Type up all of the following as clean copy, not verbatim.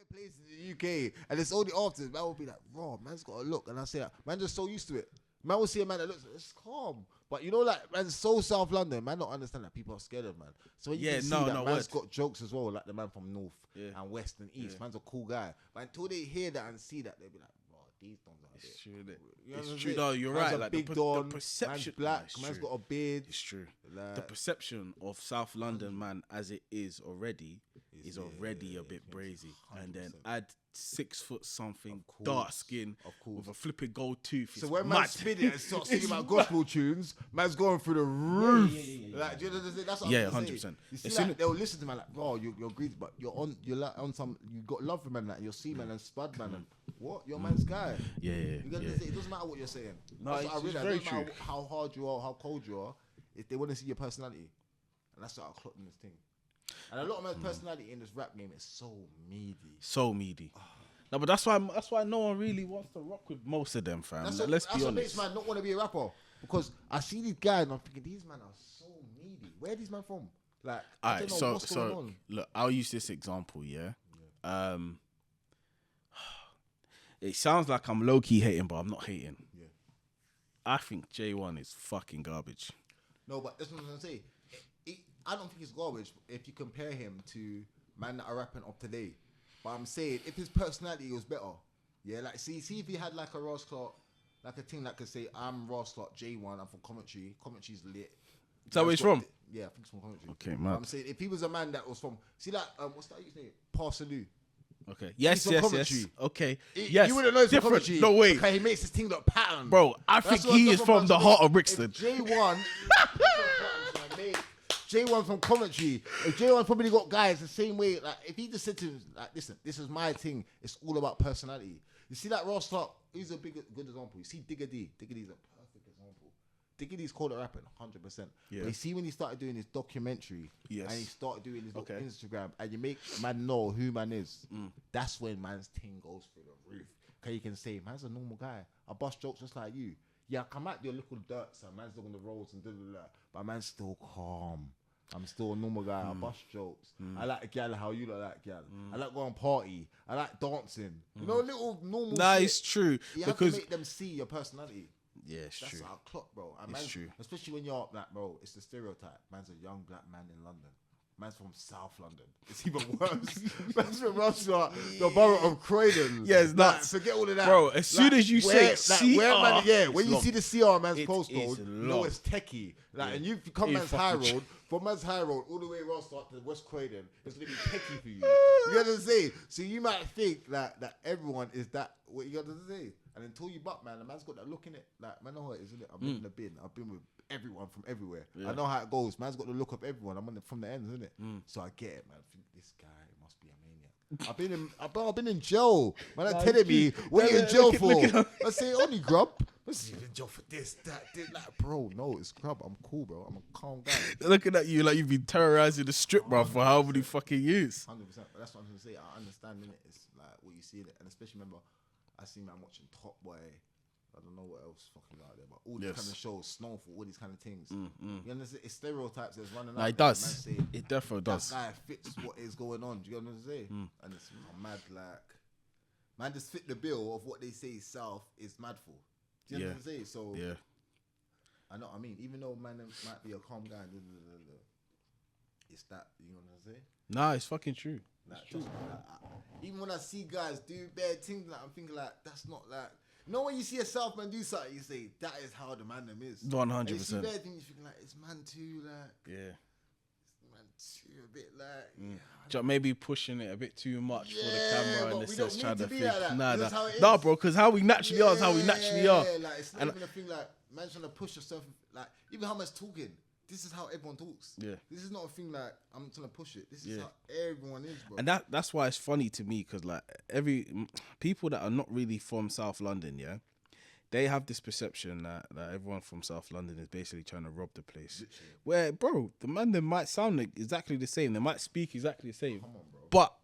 places in the UK, and it's only after man will be like, "Raw, man's got to look," and I say that man just so used to it. Man will see a man that looks, it's calm, but you know, like man's so South London, man don't understand that people are scared of man. So when you can see that man's got jokes as well, like the man from North and West and East, man's a cool guy. But until they hear that and see that, they'll be like, "Bro, these dons are it's true, it's true. No, you're right. Like big the perception, man's black, man's got a beard. It's true. Like, the perception of South London man as it is already is already a bit brazy, 100%. And then add 6 foot something, dark skin, with a flipping gold tooth. So when man spin it and start singing about gospel tunes, man's going through the roof. Like, do you know what I'm saying? That's what I'm 100%. You see, like, they'll listen to man like, "Bro, you're greedy, but you're on some. You got love for man, like you're sea man and spud man, and what? You're man's guy. Yeah. You gotta say, it doesn't matter what you're saying. No, it's very it doesn't true. matter how hard you are, how cold you are. If they want to see your personality, and that's what I clocked in this thing. And a lot of man's personality in this rap game is so meaty. No, but that's why no one really wants to rock with most of them, fam. Let's be honest. That's what makes man not want to be a rapper, because I see these guys and I'm thinking these men are so meaty. Where are these men from? Like, I don't know what's going on. Look, I'll use this example. Yeah. It sounds like I'm low key hating, but I'm not hating. Yeah. I think J1 is fucking garbage. No, but that's what I'm gonna say. I don't think it's garbage if you compare him to man that are rapping up today. But I'm saying if his personality was better, yeah, like see if he had like a Ross Clark, like a thing that could say, "I'm Ross Clark, J1, I'm from Coventry. Coventry's lit." Is that where he's from? Yeah, I think he's from Coventry. Okay, man. I'm saying if he was a man that was from, see like what's that his name? Parsaloo. Okay. Yes. Okay. Yes. You wouldn't know it's from Coventry. No way. Okay, he makes this thing look pattern. Bro, I think he is from the heart of Brixton. J1. J1 from Coventry. If J1 probably got guys the same way. Like if he just said to him, like, "Listen, this is my thing. It's all about personality." You see that Ross Clark? He's a good example. You see Digga D. Digga D is a perfect example. Digga D's called it rapping, 100%. Yeah. But you see when he started doing his documentary, and he started doing his Instagram, and you make man know who man is. That's when man's thing goes through the roof. Cause you can say, "Man's a normal guy. I bust jokes just like you." Yeah, come out your little dirt, son. Man's doing the rolls and but man's still calm. I'm still a normal guy. I bust jokes. I like a gal how you like gal. I like going party. I like dancing. You know, little normal shit. It's true. You have to make them see your personality. Yeah, it's That's true. That's our clock, bro. And it's true. Especially when you're like, bro, it's the stereotype. Man's a young black man in London. Man's from South London. It's even worse. Man's from Russia, the borough of Croydon. Yeah, it's nuts. Forget all of that. Bro, as soon as you say CR, when you see the CR man's postcode, you know it's techie. Like, and you come man's high road, from man's high road all the way across to West Croydon, it's gonna be techie for you. You know what I'm saying? So you might think that everyone is that what you got to say. And until you butt, man, the man's got that look in it. Like, man, know what it is, isn't it? I've been in the bin. I've been with everyone from everywhere. Yeah. I know how it goes. Man's got the look of everyone. I'm from the ends, isn't it? So I get it, man. I think this guy must be a maniac. I've been in jail. Man, they're telling me, what are you in jail for? I say, only grub. What's you in jail for this, that, like, bro, no, it's grub. I'm cool, bro. I'm a calm guy. They're looking at you like you've been terrorizing the strip, bro, for how many fucking years. 100%. But that's what I'm going to say. I understand, innit? It's like what you see in it. And especially, remember, I see man watching Top Boy. I don't know what else fucking out there, but all these kind of shows, Snowfall, all these kind of things. You understand? It's stereotypes that's running out. It does. It definitely does. That guy fits what is going on. Do you get what I'm saying? And it's mad, like, man just fit the bill of what they say South is mad for. Do you know what I'm saying? So, I know what I mean. Even though man might be a calm guy, it's that, you know what I'm saying? Nah, it's fucking true. Like, it's true. Even when I see guys do bad things, like, I'm thinking like, that's not like, you know when you see a South man do something, you say, that is how the man them is. 100%. You see bad things, you think like, it's man too, like. Yeah. It's man too, a bit like. Maybe pushing it a bit too much for the camera and the sets trying to think. Like Nah, bro, because how we naturally are is how we naturally are. Yeah, like, it's not even a thing like, man's trying to push yourself, like, even how man's talking. This is how everyone talks. Yeah. This is not a thing like I'm trying to push it. This is how everyone is, bro. And that's why it's funny to me, because like people that are not really from South London, they have this perception that everyone from South London is basically trying to rob the place. Literally. Where, bro, the man they might sound like exactly the same. They might speak exactly the same. Come on, bro. But,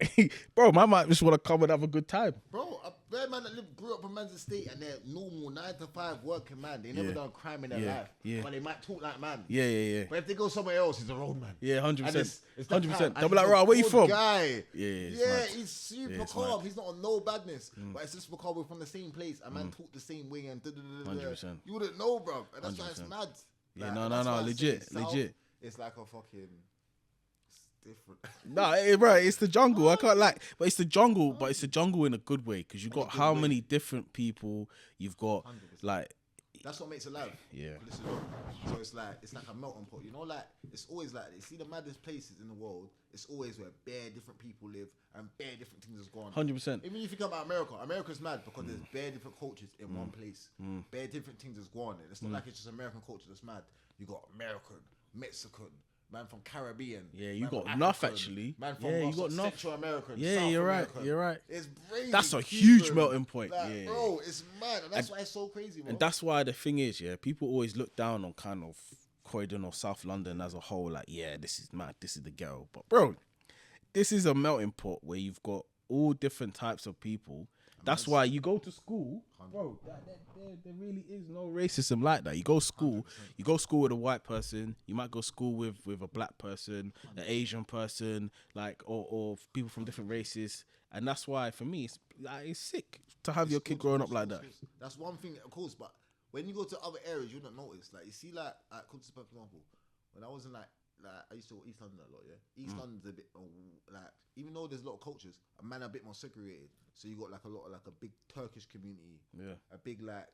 bro, man might just want to come and have a good time. Bro, bare man that grew up in man's estate and they're normal 9 to 5 working man. They never done crime in their life. Yeah. But they might talk like man. Yeah. But if they go somewhere else, he's a road man. Yeah, 100%. It's 100%. They'll be like, right, where you from? Guy. Yeah, he's super calm. He's not on no badness. But it's just because we're from the same place. A man talk the same way and 100%. You wouldn't know, bro. And that's why it's mad. Yeah, no, legit. It's like a fucking... different. Right, it's the jungle. I can't like, but it's the jungle. But it's the jungle in a good way because you've got how many different people you've got. 100%. Like, that's what makes it live. Yeah. So it's like a melting pot. You know, like it's always like you see the maddest places in the world. It's always where bare different people live and bare different things is going on. 100%. Even if you think about America, America's mad because there's bare different cultures in one place. Bare different things is going on. It's not like it's just American culture that's mad. You got American, Mexican. Man from Caribbean. Yeah, you got enough actually. Man from you got enough. Central American. Yeah, South you're American. right. You're right. It's crazy. That's a huge melting point. Like, bro, it's mad. And that's why it's so crazy, bro. And that's why the thing is, people always look down on kind of Croydon or South London as a whole. Like, yeah, this is mad. This is the ghetto. But bro, this is a melting pot where you've got all different types of people. That's why you go to school, bro. There really is no racism like that. You go school with a white person. You might go school with a black person, an Asian person, like or people from different races. And that's why for me, it's sick to have your kid growing up like that. That's one thing, of course. But when you go to other areas, you don't notice. Like you see, like for example, when I was in like I used to go East London a lot, yeah. East London's a bit like even though there's a lot of cultures, a man a bit more segregated. So you got like a lot of like a big Turkish community, a big like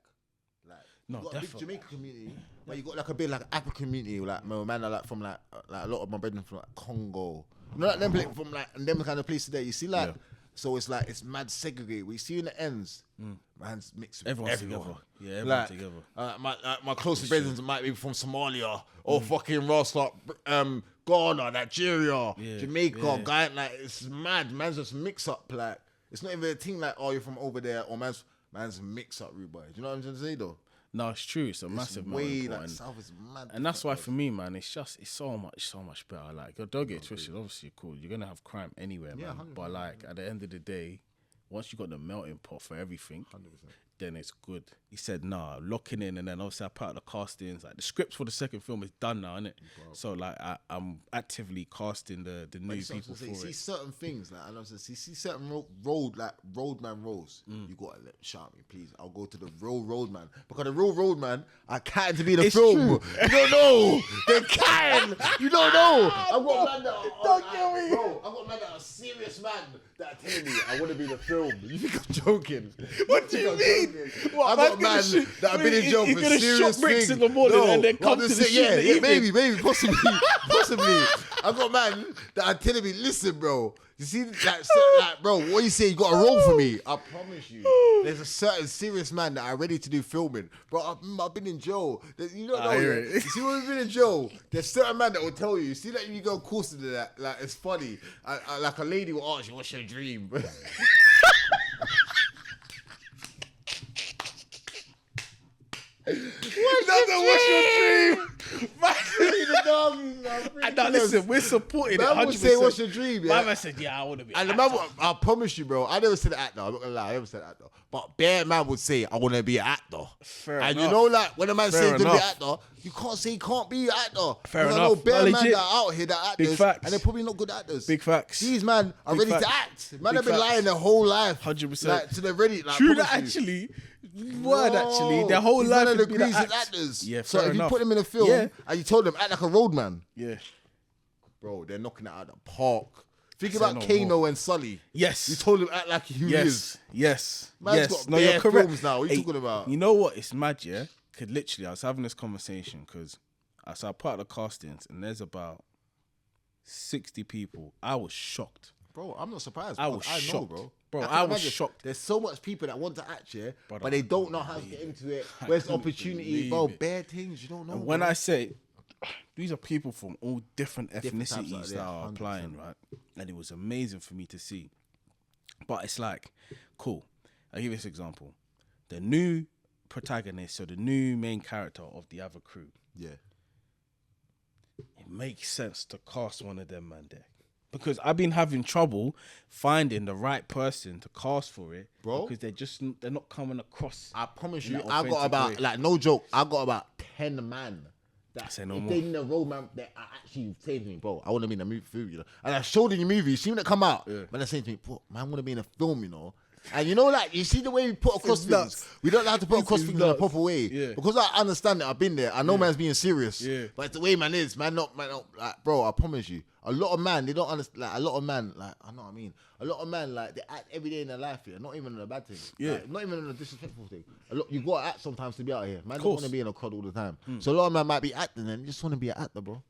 you got a big Jamaican community, but you got like a big like African community, like my man are like from like a lot of my brethren from like Congo, you know, like them from like and them kind of places there. You see like. So it's like it's mad segregated. We see in the ends, man's mixed with everyone's everyone. together. Yeah, everyone's together. My closest brethren might be from Somalia or fucking Ross, like Ghana, Nigeria, Jamaica, Guyana. Like it's mad. Man's just mix up. Like it's not even a thing like you're from over there or man's mix up, rude boy. Do you know what I'm trying to say though? No, it's true. It's a massive way like South is mad. And that's why for me, man, it's so much better. Like, don't get it twisted. Obviously, cool. You're gonna have crime anywhere, man. 100%. But like at the end of the day, once you got the melting pot for everything, 100%. Then it's good. He said, nah, locking in, and then obviously I part of the castings. Like the script for the second film is done now, innit? So like I'm actively casting the new people for it. See certain things, like I know, see certain roadman roles. You gotta shout me, please. I'll go to the real roadman because the real roadman I can't to be in the film. True. You don't know. They can. You don't know. I've got man that don't kill me, bro. I've got man that are serious man that are telling me I want to be in the film. You think I'm joking? What do you mean? What, I got man that have been in jail for serious things. In the morning and then come to the shit. Maybe, possibly. I got man that are telling me, listen, bro. You see, like, bro, what you say? You got a role for me. I promise you. There's a certain serious man that are ready to do filming, bro. I've been in jail. You don't know. You see, when we've been in jail, there's certain man that will tell you. See that you go closer to that, like it's funny. Like a lady will ask you, "What's your dream?" What's your dream? And now listen, we're supporting man it. 100%. Would say, "What's your dream?" Yeah? My man said, "Yeah, I want to be." And the man, I promise you, bro. I never said actor. I'm not gonna lie, I never said actor. But bare man would say, "I want to be an actor." Fair and enough. You know, like when a man says to be an enough. actor, you can't say he can't be an actor. Fair enough. I know bare No, man legit. that are out here that are actors, Big facts. and they're probably not good actors. Big facts. These man are Big ready facts. to act. Man Big have been facts. lying their whole life. 100%. Like, so they're ready. Like, True that actually. Actually, their whole these life men has are been degrees an as act. actors. Yeah, so fair if you enough. put them in a film and you told them act like a roadman, bro, they're knocking it out of the park. Think about Kano and Sully. Yes. You told him act like he is. Yes. Man's got bare films now. What are you talking about? You know what? It's mad, yeah? Because literally, I was having this conversation because I saw part of the castings and there's about 60 people. I was shocked. Bro, I'm not surprised. I was shocked. Bro. I was shocked. There's so much people that want to act, but they don't know how to get into it. Where's opportunity? Bro, bare things you don't know. And when I say, these are people from all different ethnicities that are applying, right? And it was amazing for me to see. But it's like, cool. I'll give you this example. The new protagonist, so the new main character of the other crew. Yeah. It makes sense to cast one of them man there. because I've been having trouble finding the right person to cast for it, Bro. because they're not coming across. I promise in you, that I got authentic about way. like no joke. I got about 10 man. That Say no if more. they need a role man, that actually saved me, bro. I want to be in a movie, you know. And I showed in your movie. You see when it come out, man, they're saying to me, bro, man, I want to be in a film, you know. And you know, like you see the way we put across things. nuts. We don't have to put This across is things in a nuts. proper way. Yeah. Because I understand it. I've been there. I know man's being serious. Yeah. But it's the way man is. Man, not like, bro. I promise you, a lot of man they don't understand. Like a lot of man, like I know what I mean. A lot of man like they act every day in their life here. Not even in a bad thing. Yeah. Like, not even in a disrespectful thing. A lot you gotta act sometimes to be out here. Man don't Course. want to be in a crowd all the time. So a lot of man might be acting and just want to be an actor, bro.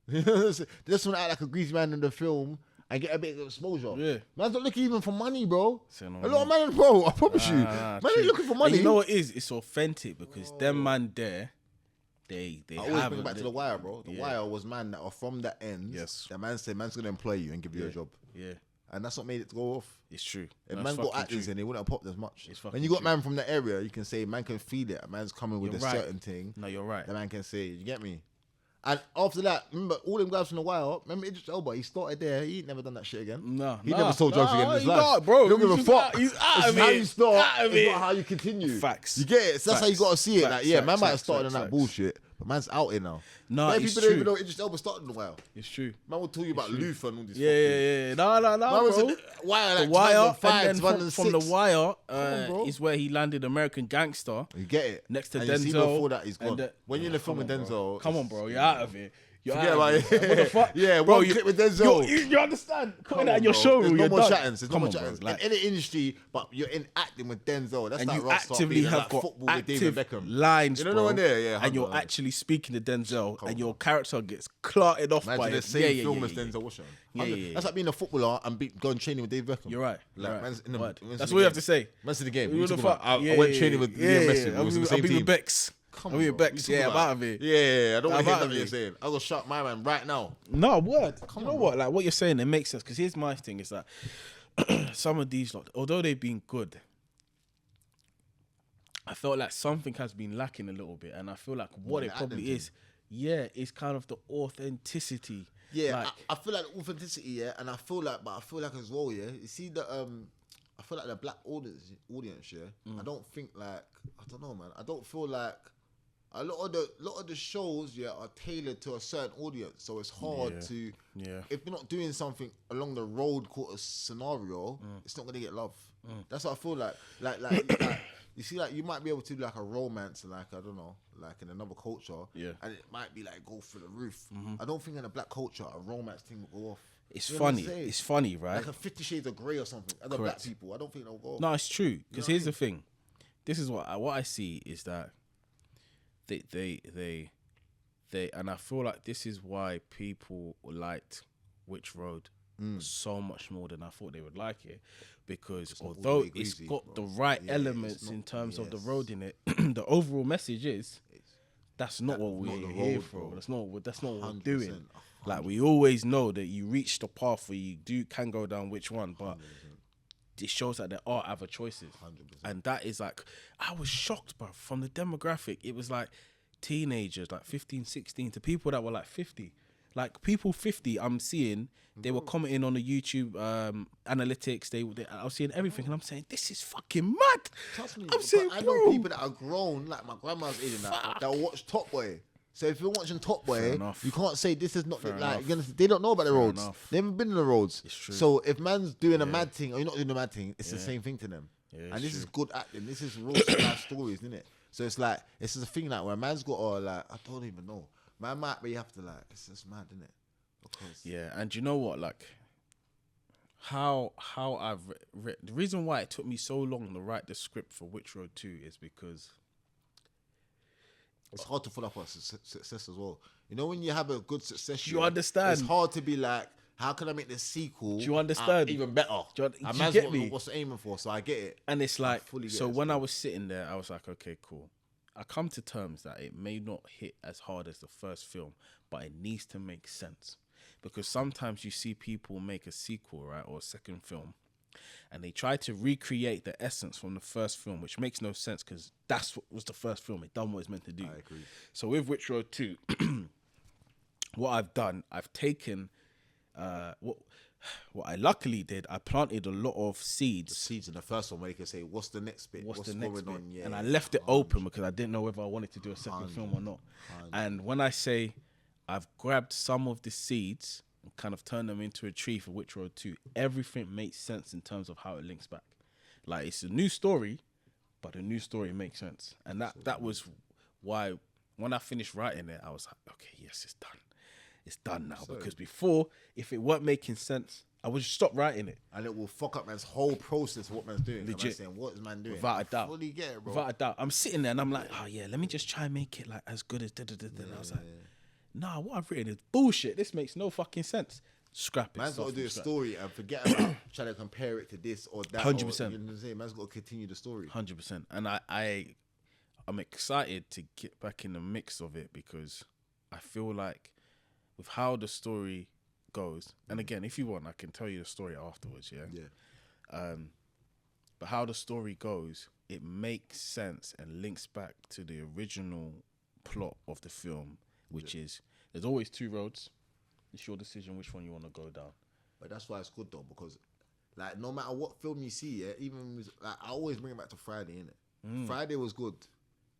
They just want to act like a greasy man in the film and get a bit of exposure. Yeah. Man's not looking even for money, bro. Say no A lot of man, bro, I promise you. Man true. ain't looking for money. And you know what it is? It's authentic because them man there, they I always have bring it back to The Wire, bro. The Yeah. Wire was man that are from that end. Yes. That man said man's going to employ you and give you a job. Yeah, And that's what made it go off. it's true. If That's man got fucking actors true. in, they wouldn't have popped as much. It's fucking When you got true. man from the area, you can say man can feel it. A man's coming with You're a right. certain thing. No, you're right. The man can say, you get me? And after that, remember all them guys from The Wire, remember Idris Elba, he started there, he ain't never done that shit again. No, He never sold drugs again in his he life. not, bro. He don't give a He's fuck. out- he's out It's of how it. you start, Out of it's it. not how you continue. Facts. You get it? So that's how you got to see it. Facts. Like, yeah, man Facts. might have started on Facts. that bullshit, but man's out here now. No, Many it's people don't even true. know Idris Elba started in The Wire. It's true. Man will tell you about Luther and all this. Yeah. No, Man was bro. in The Wire, The like Wire, 2005, and then from The 2006. Wire on, bro. is where he landed American Gangster. You get it? Next to and you see Denzel, before that, he's and gone. When you're in the film with Denzel, Come on, bro. You're out of it. You're Forget out about of it. What the fuck? Yeah, bro, one clip with Denzel. You understand? Putting Come that on, in your bro. showroom, There's no you're more done. chattings. There's no Come more on, bro. chattings. Like, In any industry, but you're in acting with Denzel. That's and like you Rockstar actively being have like got football with David active Beckham. lines, You know bro. the one there? Yeah, and you're 100%. actually speaking to Denzel, Come and on, your character gets clarted off by Imagine the it. same film as Denzel Washington. Yeah, yeah. That's like being a footballer and going training with David Beckham. You're right. Like, You're right. man's in the, Word. man's That's in what the you have game. to say. Man's in the game. Who What the you talking fuck? about? I went training with Liam Messi. We was in the I'll same be team. with Bex. Come I'll be on, with bro. Bex. You Yeah, talking I'm out of it. Yeah, I don't want to I'm hear out nothing of you're it. saying. I'll go shut my man right now. No, word. You know on, what? Like what you're saying, it makes sense. Because here's my thing: is that some of these, lot, although they've been good, I felt like something has been lacking a little bit, and I feel like what the it probably acting is, is kind of the authenticity. Yeah, like, I feel like the authenticity, yeah, and I feel like as well, yeah. You see the I feel like the black audience, yeah. I don't think like I don't know, man. I don't feel like a lot of the shows, yeah, are tailored to a certain audience, so it's hard to. Yeah. If you're not doing something along the road called a scenario, it's not gonna get love. That's what I feel like. Like you see, like you might be able to do like a romance, like I don't know, like in another culture, and it might be like go through the roof. I don't think in a black culture a romance thing will go off. It's You know what I'm funny. saying? It's funny, right? Like a 50 Shades of Grey or something. Other black Correct. people, I don't think they'll go off. No, it's true. Because know here's the thing. This is what I see is that they and I feel like this is why people liked Witch Road so much more than I thought they would like it, because not all although the way it's greasy, got bro. the right Yeah, elements it's not- in terms of the yes. road in it, the overall message is that's not what we're not the here road, for. bro. That's not what we're 100%, doing. Like we always know that you reach the path where you can go down which one, but it shows that there are other choices. 100%. And that is like, I was shocked, bro, from the demographic. It was like teenagers, like 15, 16, to people that were like 50. Like people 50, I'm seeing, they were commenting on the YouTube analytics. I was seeing everything, and I'm saying, this is fucking mad. Trust me, I'm saying, but I bro, know people that are grown, like my grandma's age and that will watch Top Boy. So if you're watching Top Boy, enough. you can't say this is not Fair like enough. they don't know about the roads. enough. They haven't been in the roads. It's true. So if man's doing a mad thing or you're not doing a mad thing, it's the same thing to them. Yeah, and it's this is true. good acting. This is real life stories, isn't it? So it's like it's just a thing like where man's got like I don't even know. Man might be have to like it's just mad, isn't it? Because Yeah, and you know what? Like, how I've read the reason why it took me so long to write the script for Witch Road 2 is because it's hard to follow up on success as well. You know when you have a good success, Do you understand? It's hard to be like, how can I make the sequel? Do you understand? Even better. Do you And get man's me? what's aiming for, so I get it. And it's like, fully get so it, when bro. I was sitting there, I was like, okay, cool. I come to terms that it may not hit as hard as the first film, but it needs to make sense. Because sometimes you see people make a sequel, right, or a second film, and they try to recreate the essence from the first film, which makes no sense because that's what was the first film. It done what it's meant to do. I agree. So with Witch Road 2, what I've done, I've taken what I luckily did, I planted a lot of seeds. Seeds in the first one where you can say, what's the next bit? What's the next bit? On? Yeah, and I left it open because I didn't know whether I wanted to do a second film or not. And when I say I've grabbed some of the seeds and kind of turned them into a tree for Which Road 2, everything makes sense in terms of how it links back. Like, it's a new story, but the new story makes sense. And that was why when I finished writing it, I was like, okay, yes, it's done. It's done now. Because before, if it weren't making sense, I would just stop writing it. And it will fuck up man's whole process of what man's doing. Legit. Man's saying, what is man doing? Without a doubt. Fully get it, bro. Without a doubt. I'm sitting there and I'm like, oh yeah, let me just try and make it like as good as da-da-da-da. And I was like, nah, what I've written is bullshit. This makes no fucking sense. Scrap it. Man's got to do a story and forget about trying to compare it to this or that. 100%. You know what I'm saying? Man's got to continue the story. 100%. And I'm excited to get back in the mix of it because I feel like with how the story goes, and again, if you want, I can tell you the story afterwards, yeah? But how the story goes, it makes sense and links back to the original plot of the film, which is there's always two roads. It's your decision which one you want to go down. But that's why it's good though, because like no matter what film you see, yeah, even like, I always bring it back to Friday, innit? Friday was good.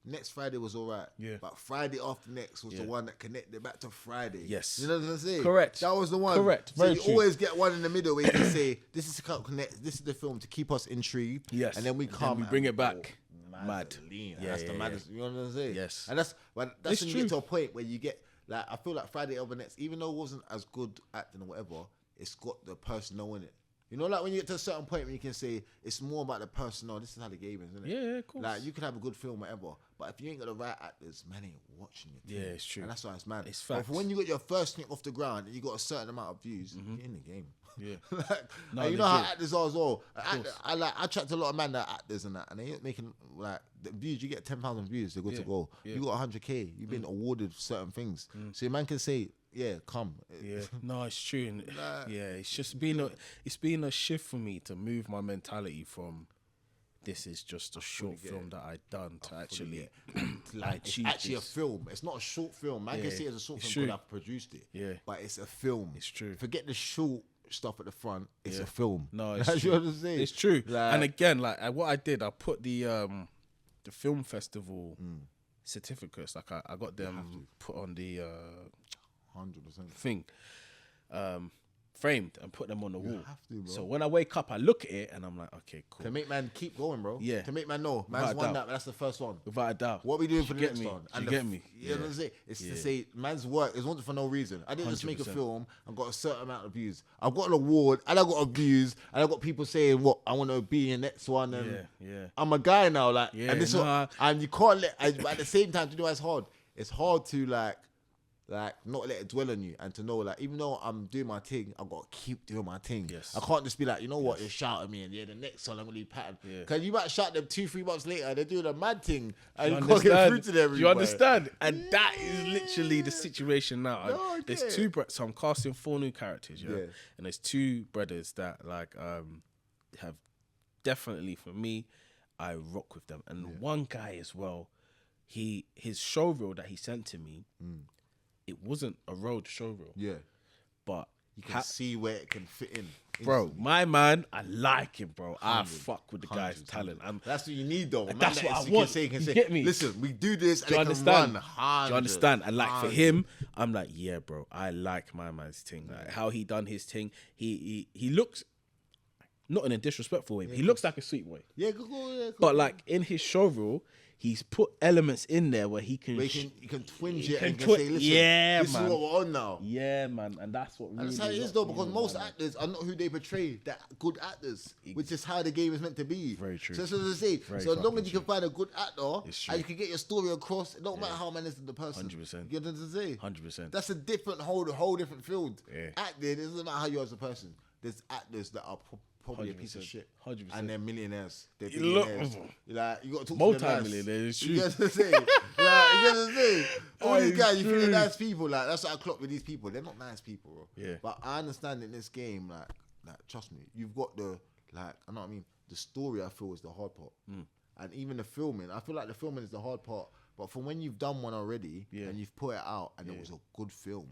Next Friday was alright. Yeah. But Friday after next was the one that connected back to Friday. Yes. You know what I'm saying? Correct. That was the one. Correct. So Very you true. always get one in the middle where you can say, this is to connect, this is the film to keep us intrigued. Yes. And then we come. we bring it back. Mad. Yeah, Yeah, that's the maddest. You know what I'm saying? Yes. And that's when It's you true. get to a point where you get like I feel like Friday over next, even though it wasn't as good acting or whatever, it's got the personnel in it. You know, like when you get to a certain point where you can say it's more about the personnel. This is how the game is, isn't it? Yeah, of course. Like you can have a good film, whatever, but if you ain't got the right actors, man ain't watching it. Yeah, it's true. And that's why it's mad. It's But facts. for when you got your first thing off the ground and you got a certain amount of views, you're in the game. Yeah. Like, No, and you know how legit. actors are as well. I tracked a lot of man that are actors and that, and they ain't making like the views. You get 10,000 views, they're good to go. Yeah. You got 100K, you've been awarded certain things. So your man can say, yeah, come. Yeah, no, it's true. And yeah, it's just been a shift for me to move my mentality from this is just a short film that I done to actually Like it's actually a film. It's not a short film. Man can see it as a short film because I've produced it. Yeah. But it's a film. It's true. Forget the short stuff at the front. It's a film. No, it's That's true. what I'm saying. It's true. Like, and again, like what I did, I put the film festival certificates. Like I got them put on the 100%. thing, framed and put them on the wall. have to, bro. So when I wake up, I look at it and I'm like, okay, cool. To make man keep going, bro. Yeah. To make man know. Man's Without won doubt. that, but that's the first one. Without a doubt. What we doing for the get next me? one? You get me? You know what I'm saying? It's to say, man's work is wanted for no reason. I didn't just make a 100%. film and got a certain amount of views. I've got an award and I got views and I got people saying what I want to be in the next one. And Yeah. I'm a guy now, like, Yeah, and this nah. and you can't let. But at the same time, do you know why it's hard? It's hard to like not let it dwell on you and to know like even though I'm doing my thing, I've got to keep doing my thing. Yes. I can't just be like, you know what, you shout at me and the next one I'm gonna be pattern. Yeah. Cause you might shout them 2-3 months later, they're doing a mad thing and you You can't get through to them. Do you understand? And that is literally the situation now. No, I There's get two it. so I'm casting 4 new characters, yeah? Yeah. And there's 2 brothers that like have definitely for me, I rock with them. And one guy as well, his show reel that he sent to me, it wasn't a road show reel. Yeah. But You can see where it can fit in. bro, instantly. my man, I like him, bro. I 100, fuck with the guy's 100. talent. That's what you need though. That's what I you want. Can You say, get me? Listen, we do this Do you and it understand? can run. Do you understand? And like for 100. him, I'm like, yeah, bro, I like my man's thing. Like how he done his thing. He looks not in a disrespectful way. He looks like a sweet boy. Yeah, cool. But like in his show reel, he's put elements in there where he can. Where you can twinge he it can and you twi- can say, listen, yeah, this man. is what we're on now. Yeah, man, and that's what. Really And that's how it is rocked though, me because with most my man. actors are not who they portray. They're good actors, which is how the game is meant to be. Very true. So that's what I say. Very So as long fucking as you can find a good actor It's true. and you can get your story across, it don't matter how man is the person. 100%. You know what I'm saying? 100%. That's a different whole different field. Yeah. Acting, it doesn't matter how you are as a person. There's actors that are probably a piece of 100%. shit. 100%. And they're millionaires. They're Look- billionaires. Like, you got to talk to them Multi-millionaires, nice. it's You true. get what I'm saying? Like, you get what I'm saying? All these It's guys, you feel they're true. nice people. Like, that's what I clock with these people. They're not nice people, bro. Yeah. But I understand in this game, like trust me, you've got the, like, I know what I mean? The story, I feel, is the hard part. And even the filming, I feel like the filming is the hard part. But from when you've done one already and you've put it out and it was a good film,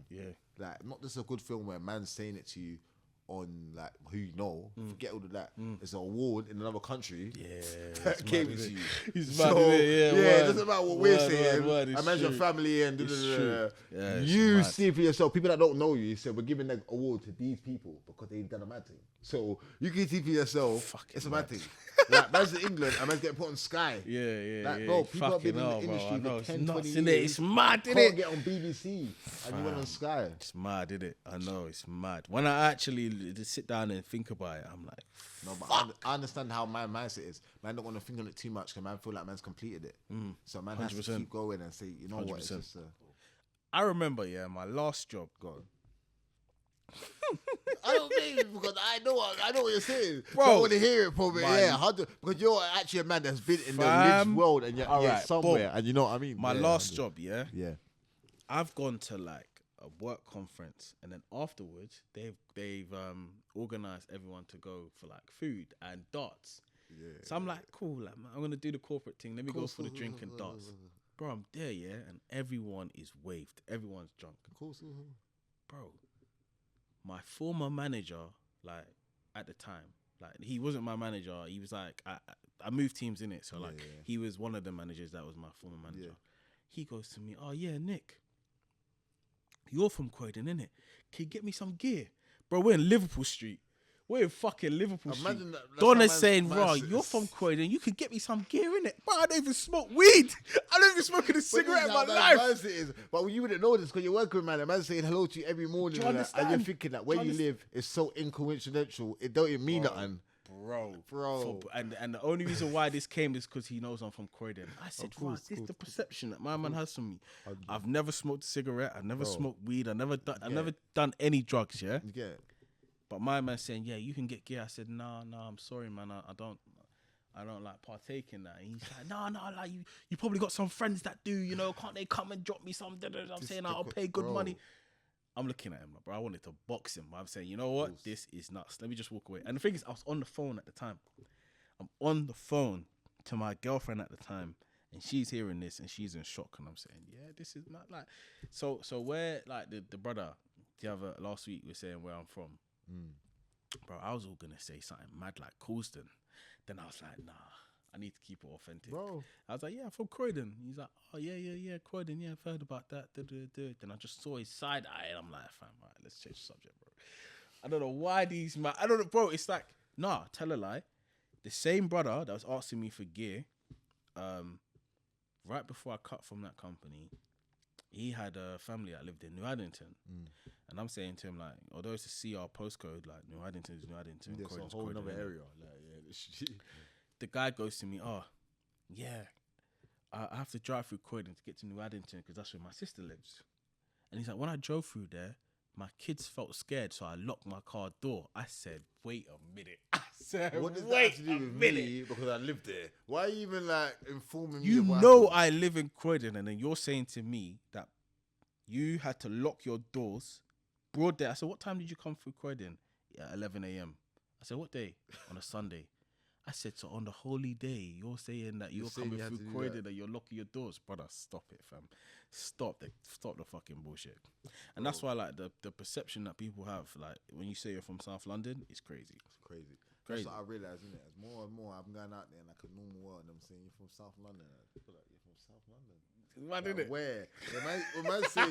like not just a good film where man's saying it to you on like who you know, forget all of that. It's an award in another country. That gave it to you. He's so, mad, it doesn't matter what we're saying. It's manage your true. family and It's you mad. see for yourself. People that don't know you said we're giving the award to these people because they've done a mad thing. So you can see for yourself. Fucking it's a mad. mad thing. Like man's in England and man's getting put on Sky. Yeah. Bro, people have been in the Fucking hell, industry bro. I know, for 10, it's 20 nuts, innit? years. It's mad, Can't innit? get on BBC and you went on Sky. It's mad, innit? I know, it's mad. When I actually just sit down and think about it, I'm like, No, but I understand how my mindset is. Man don't want to think on it too much because man feel like man's completed it. So man has to 100%. keep going and say, you know what, it's 100%. just I remember, my last job. God. I don't mean because I know what you're saying. Bro, So I want to hear it from it. man. Yeah, 100, because you're actually a man that's been in the Fam. rich world and you're Alright, somewhere boom. and you know what I mean. My Yeah, last 100. job, Yeah. I've gone to like a work conference, and then afterwards they've organized everyone to go for like food and darts. Yeah. So I'm like, cool, like man, I'm gonna do the corporate thing. Let me go for the drink and darts. Bro, I'm there, and everyone is waved. Everyone's drunk. Of course. Bro, my former manager, like at the time, like he wasn't my manager. He was like, I moved teams in it, so like he was one of the managers that was my former manager. Yeah. He goes to me, oh yeah, Nick, you're from Croydon, innit? Can you get me some gear? Bro, we're in Liverpool Street. We're in fucking Liverpool Imagine Street. that- that's Donna's how saying, man's "Raw, mindset you're is." from Croydon. You can get me some gear in it." Bro, I don't even smoke weed. I don't even smoke a cigarette in my life. But you wouldn't know this because you're working with man. A man saying hello to you every morning. Do you and that, and you're understand? thinking that where you live is so incoincidental. It don't even mean nothing. Bro. And the only reason why this came is because he knows I'm from Croydon. I said, course, "Right, this is course, the perception that my man has from me. I've never smoked a cigarette. I've never smoked weed. I've never done any drugs. Yeah." You get it? But my man saying, "Yeah, you can get gear." I said, "No, I'm sorry, man. I don't like partake in that." And he's like, "No, like you probably got some friends that do. You know, can't they come and drop me some?" I'm saying, "I'll pay good money." I'm looking at him, bro. I wanted to box him. But I'm saying, you know what? This is nuts. Let me just walk away. And the thing is, I was on the phone at the time. I'm on the phone to my girlfriend at the time, and she's hearing this and she's in shock. And I'm saying, yeah, this is not like. So where like the brother the other last week was saying where I'm from. Bro, I was all gonna say something mad like Coulston. Then I was like, nah, I need to keep it authentic. Bro. I was like, yeah, I'm from Croydon. He's like, oh yeah, Croydon, yeah, I've heard about that. Then I just saw his side eye and I'm like, fam, right, let's change the subject, bro. I don't know why these man, I don't know, bro. It's like, nah, tell a lie. The same brother that was asking me for gear, right before I cut from that company, he had a family that lived in New Addington. And I'm saying to him, like, although it's a CR postcode, like, New Addington is New Addington. There's Croydon's a whole Croydon, other innit? area. Like, The guy goes to me, oh, yeah, I have to drive through Croydon to get to New Addington because that's where my sister lives. And he's like, when I drove through there, my kids felt scared, so I locked my car door. I said, wait a minute. I said, what does that wait have to do a with minute. me? Because I live there. Why are you even like informing me? You of what know happened? I live in Croydon, and then you're saying to me that you had to lock your doors broad day. I said, what time did you come through Croydon? Yeah, 11 a.m. I said, what day? On a Sunday. I said, so on the holy day, you're saying that you're saying coming you had to through do Croydon and you're locking your doors. Brother, stop it, fam. Stop the fucking bullshit. And that's why, like, the perception that people have, like, when you say you're from South London, is crazy. It's crazy. Crazy. That's what I realize, isn't it? As more and more I'm going out there in like a normal world and I'm saying you're from South London. I feel like you're from South London. Mad, Like, innit? where? When man say,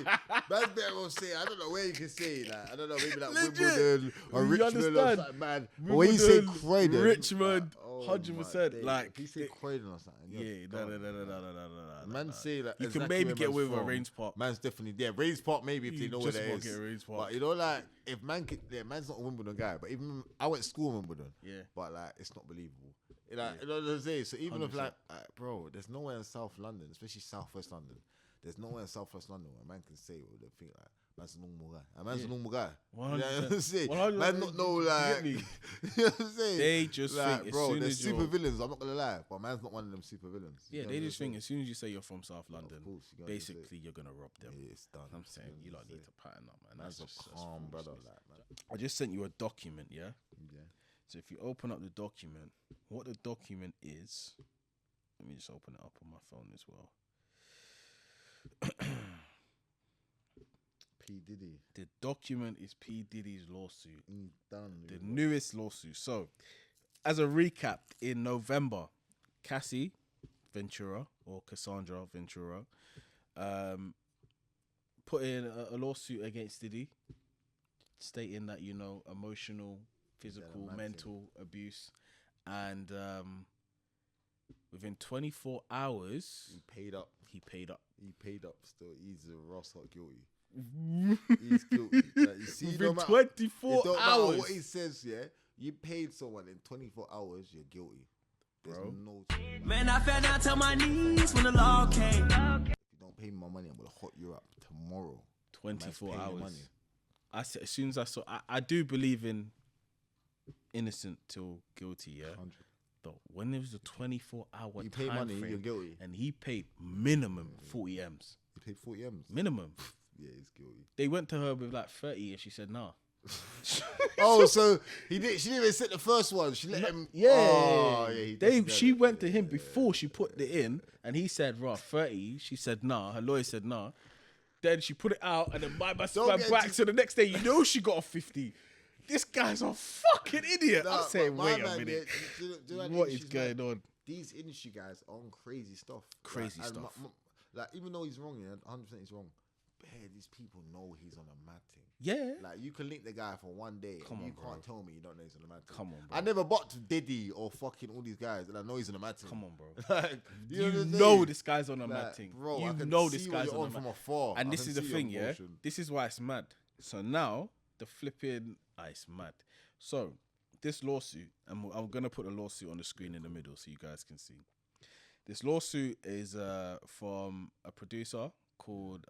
man's better off say, I don't know where you can say, like, I don't know, maybe like Legit. Wimbledon or You Richmond or understand? something, man. But when you say Wimbledon, Croydon, Richmond, like, oh 100%, my days. like, if you say Croydon or something, you're Yeah, gone, no. Man say like You can exactly maybe where get man's away with a from. Range Park. Man's definitely there. Range Park maybe if they You know where just that about is. get Range Park. But you know, like if man, man's not a Wimbledon guy. But even I went to school in Wimbledon. Yeah. But like it's not believable. Like, you know what I'm saying? So even if 100%. like, bro, there's nowhere in South London, especially Southwest London. There's nowhere in Southwest London where a man can say what they think like. Man's a normal guy. A man's a normal guy. You know what I'm saying? 100%. Man not know like. You You get know what I'm saying? They just like, think as bro, soon they're as super you're... villains. I'm not gonna lie, but man's not one of them super villains. You Yeah, know they what I'm just think saying? as soon as you say you're from South London, course, you gotta just basically you're gonna rob them. Yeah, it's done. I'm saying you lot need to pattern up, man. Man's That's a calm brother, foolishness. like man. I just sent you a document, yeah. Yeah. So if you open up the document, what the document is, let me just open it up on my phone as well. P Diddy. The document is P Diddy's lawsuit. Done. The newest lawsuit. So, as a recap, in November, Cassie Ventura or Cassandra Ventura put in a lawsuit against Diddy, stating that, you know, emotional, physical, mental abuse, and within 24 hours, he paid up. He paid up. Still, he's a Ross hot guilty. He's guilty. Like, you see, within no matter, 24 hours. hours. What he says, yeah, you paid someone in 24 hours, you're guilty. There's no. Man, I fell down to my knees when the law came. If you don't pay me my money, I'm gonna hot you up tomorrow. 24 hours. As soon as I saw, I do believe in innocent till guilty. Yeah. 100. Though when there was a 24-hour You pay time money, frame, you're guilty. and he paid minimum 40 M's. You paid 40 M's. Minimum. Yeah, he's guilty. They went to her with like 30, and she said nah. Oh, so she didn't even set the first one. She let him. Yeah. Oh, yeah. She went to him before she put it in, and he said, "Raw 30." She said nah. Her lawyer said nah. Then she put it out, and then my back. So the next day, you know, she got a 50. This guy's a fucking idiot. Nah, I'm saying, but wait my a man, minute. What is going on? These industry guys are on crazy stuff. Crazy and stuff. Like, even though he's wrong, 100% he's wrong. But hey, these people know he's on a mad thing. Yeah. Like, you can link the guy for one day. Come on, you bro. can't tell me you don't know he's on a mad thing. Come on, bro. I never bought to Diddy or fucking all these guys, and I know he's on a mad thing. Come on, bro. Like, You know this guy's on a mad like, thing. bro, You I can know this see guy's what you're on a from mad. afar. And I this can is the see thing, your yeah. emotion. This is why it's mad. So now the flipping, it's mad. So this lawsuit, and I'm gonna put a lawsuit on the screen in the middle so you guys can see. This lawsuit is from a producer called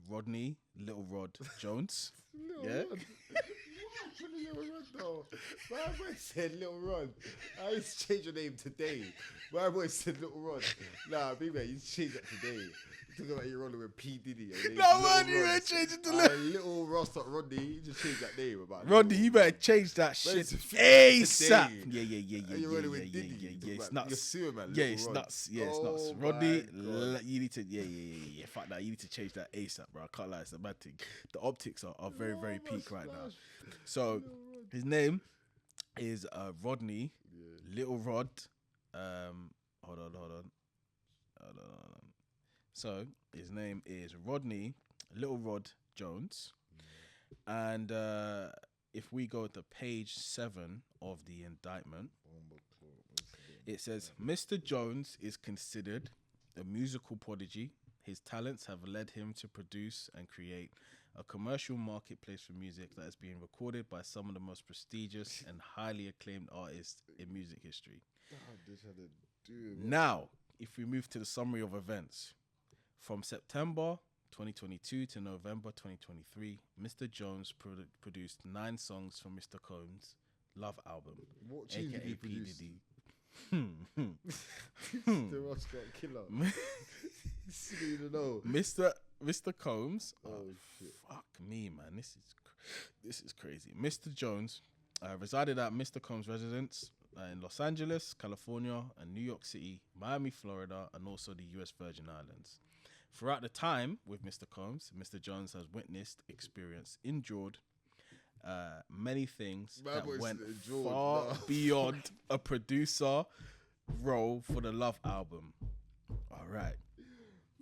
Rodney Lil Rod Jones. Yeah. Little Rod though. My boy said Little Rod. I used to change your name today. My boy said Little Rod. Nah, big man, you change that today. You talking about you rolling with P Diddy. No man, you ain't changing to Little Ross Rodney. You just change that name about Rodney, you better change that shit it's ASAP. today. Yeah. You're rolling with Diddy. Yeah. It's You're nuts. suing, man. Yeah, Lil it's Rod. nuts. Yeah, it's nuts. Oh Rodney, my God. you need to. Yeah. Fuck that. You need to change that ASAP, bro. I can't lie, it's a bad thing. The optics are very peak right now. So his name is Rodney Little Rod. Hold on. So his name is Rodney Little Rod Jones, and if we go to page 7 of the indictment, it says Mr. Jones is considered a musical prodigy. His talents have led him to produce and create a commercial marketplace for music that is being recorded by some of the most prestigious and highly acclaimed artists in music history. Now, if we move to the summary of events, from September 2022 to November 2023, Mr. Jones produced 9 songs for Mr. Combs' Love album, What tune did aka he P. produce? Diddy. The Ross got killer. You don't know. Mr. Combs. Oh, shit. Fuck me, man. This is crazy. Mr. Jones resided at Mr. Combs' residence in Los Angeles, California, and New York City, Miami, Florida, and also the U.S. Virgin Islands. Throughout the time with Mr. Combs, Mr. Jones has witnessed, experienced, endured many things My that boy went said endured, far nah. beyond a producer role for the Love album. All right.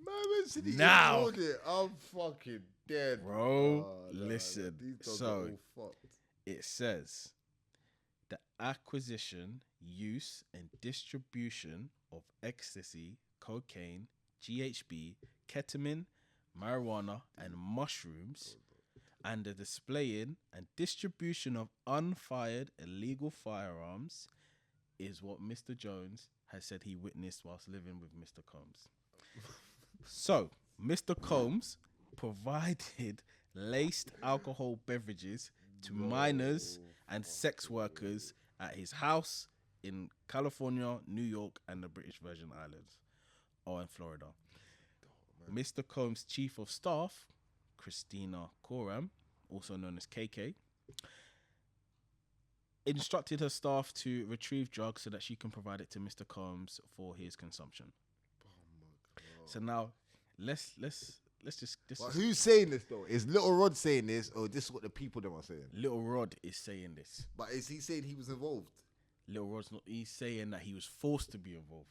Man said he Now. enjoyed it. I'm fucking dead. Bro, Nah, listen. These dogs So, are all fucked. it says the acquisition, use, and distribution of ecstasy, cocaine, GHB, ketamine, marijuana, and mushrooms, and the displaying and distribution of unfired illegal firearms is what Mr. Jones has said he witnessed whilst living with Mr. Combs. So, Mr. Combs provided laced alcohol beverages to minors and sex workers at his house in California, New York, and the British Virgin Islands, or in Florida. Mr. Combs' chief of staff, Christina Coram, also known as KK, instructed her staff to retrieve drugs so that she can provide it to Mr. Combs for his consumption. So now, let's let's just. But who's saying this though? Is Lil Rod saying this, or this is what the people them are saying? Lil Rod is saying this. But is he saying he was involved? Lil Rod's not. He's saying that he was forced to be involved.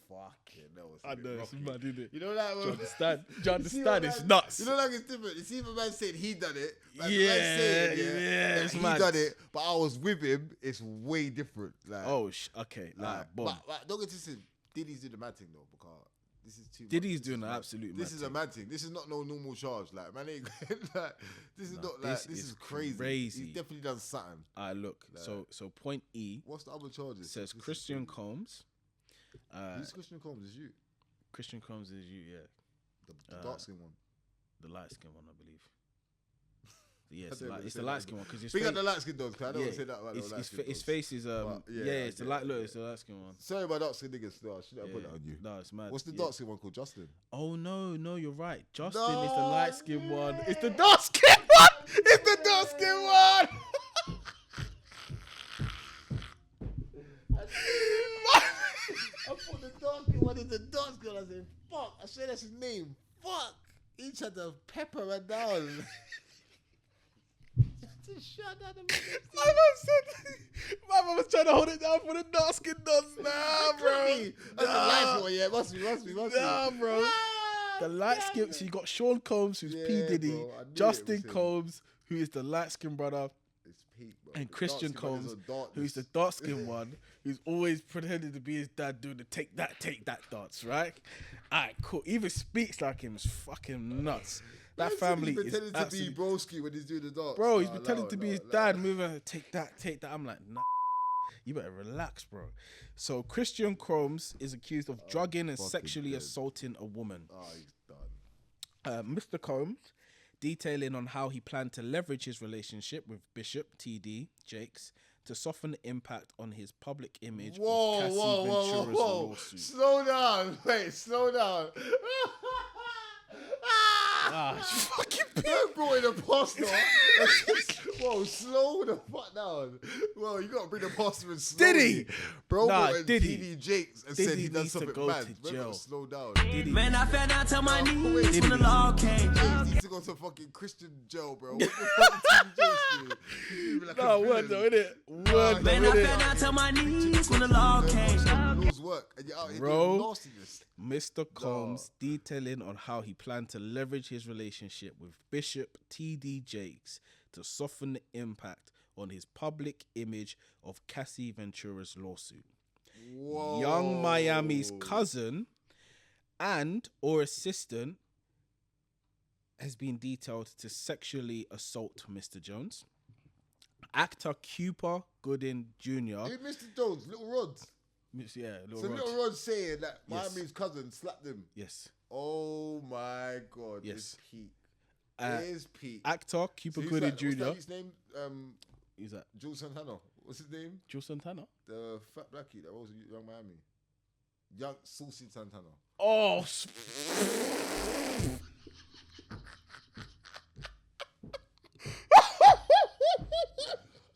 Fucking no, I know it's mad, isn't it? You know that? Do you understand? Do you understand? It's nuts. You know, like it's different. You see, if a man saying he done it, like Yeah, saying, it's he mad. done it, but I was with him. It's way different. Like, Okay. but don't get twisted. Diddy's doing the mad thing though, because this is too. Diddy's much. doing an absolute. This is a mad thing. This is not no normal charge. Like, man, ain't like this is not like this is crazy. He's definitely done something. Look. Like, So point E. What's the other charges? Says Christian Combs. Who's Christian Combs? Is you? Christian Combs is you, yeah. The dark skin one. The light skin one, I believe. Yeah, it's the light skin one because Big up the light skin dogs. I don't want to say that about his face is it's the light. Look, it's the light skin one. Sorry about dark skin niggas. No, I shouldn't have put that on you. No, it's mad. What's the dark skin one called? Justin. Oh no, you're right. Justin is the light skin one. It's the dark skin one. It's the dark skin one. I thought the dark skin one is the dark skin. I said, fuck. I said that's his name. Fuck. Each had to pepper her down. Just shut down the My mum was trying to hold it down for the dark skin does. Nah, bro. That's the light one, yeah. Must be. Nah, bro. The light skin. So you got Sean Combs, who's P. Diddy, Justin Combs, who is the light skin brother. It's Pete, bro. And Christian Combs, who's the dark skin one, who's always pretending to be his dad doing the take that dance, right? Alright, cool. Even speaks like him. It's fucking nuts. That family is pretending to be broski when he's doing the dance. Bro, he's pretending to be his dad, moving, take that. I'm like, nah, you better relax, bro. So Christian Combs is accused of drugging and sexually assaulting a woman. Oh, he's done. Mr. Combs detailing on how he planned to leverage his relationship with Bishop TD Jakes to soften the impact on his public image of Cassie Ventura's lawsuit. Slow down. Wait, slow down. Fucking Don't brought in a pastor. Whoa, slow the fuck down. Well, you gotta bring the pastor in slowly. Diddy! Bro, Diddy. TD Jakes and Diddy said he done needs to something go mad. to jail. Slow down. Diddy. Man, I fell down to my knees when the law came. Jakes needs to go to fucking Christian jail, bro. What the fuck did TD Jakes do? Like No, word though, innit? Word Man, though, I fell innit? down to my knees when the law came. The laws work, and you're out here Bro. doing nastiness. Mr. Combs detailing on how he planned to leverage his relationship with Bishop TD Jakes to soften the impact on his public image of Cassie Ventura's lawsuit. Whoa. Young Miami's cousin and or assistant has been detailed to sexually assault Mr. Jones. Actor Cuba Gooding Jr. Hey, Mr. Jones, Little Rod. Yeah, So Lil Rod. Little Rod saying that Yes. Miami's cousin slapped him. Yes. Oh my God. Yes. It's peak. Uh, It's peak. Actor Cuba So who's Gooding that- Jr. What's that his name? Who's that? Jules Santana. What's his name? Joe Santana? The fat blackie that was in Young Miami. Young Saucy Santana. Oh,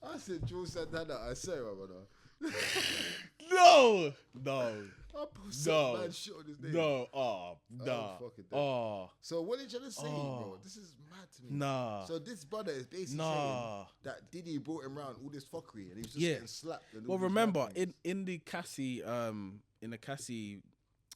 I said Jules Santana. I say, my brother. no. I put some mad shit on his name. Nah. fuck it, then. Oh, So what did you just say, bro? This is mad to me. nah. So this brother is basically Nah. saying that Diddy brought him around all this fuckery and he was just Yeah. getting slapped. And all Well, these remember mad things. in the Cassie